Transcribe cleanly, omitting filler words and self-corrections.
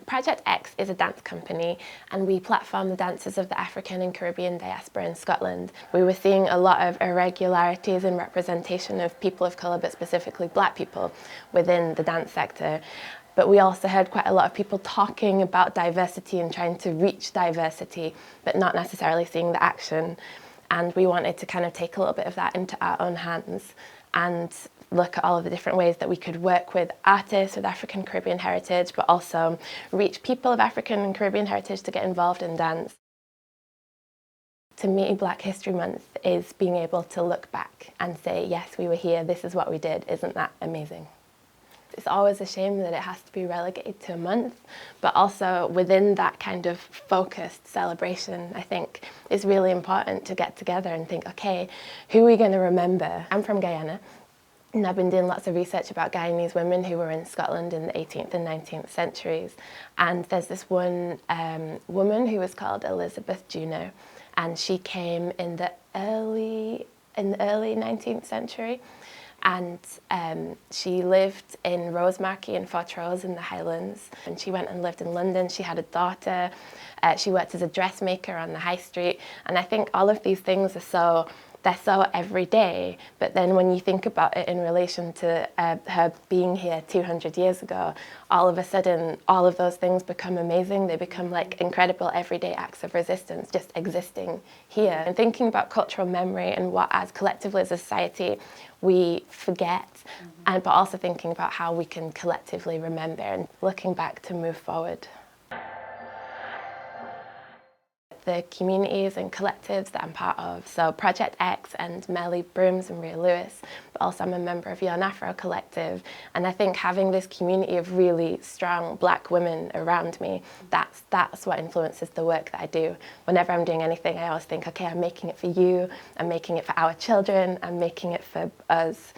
Project X is a dance company, and we platform the dances of the African and Caribbean diaspora in Scotland. We were seeing a lot of irregularities in representation of people of colour, but specifically black people, within the dance sector. But we also heard quite a lot of people talking about diversity and trying to reach diversity, but not necessarily seeing the action. And we wanted to kind of take a little bit of that into our own hands and look at all of the different ways that we could work with artists with African Caribbean heritage, but also reach people of African and Caribbean heritage to get involved in dance. To me, Black History Month is being able to look back and say, yes, we were here, this is what we did, isn't that amazing? It's always a shame that it has to be relegated to a month, but also within that kind of focused celebration, I think it's really important to get together and think, okay, who are we going to remember? I'm from Guyana, and I've been doing lots of research about Guyanese women who were in Scotland in the 18th and 19th centuries. And there's this one woman who was called Elizabeth Juno, and she came in the early 19th century. And she lived in Rosemarkie in Fortrose in the Highlands. And she went and lived in London. She had a daughter. She worked as a dressmaker on the high street. And I think all of these things are they're so everyday. But then when you think about it in relation to her being here 200 years ago, all of a sudden, all of those things become amazing. They become like incredible everyday acts of resistance just existing here. And thinking about cultural memory and what as collectively as a society we forget, but also thinking about how we can collectively remember and looking back to move forward. The communities and collectives that I'm part of, so Project X and Melly Brooms and Ria Lewis, but also I'm a member of Yon Afro Collective, and I think having this community of really strong Black women around me, that's what influences the work that I do. Whenever I'm doing anything, I always think, okay, I'm making it for you, I'm making it for our children, I'm making it for us.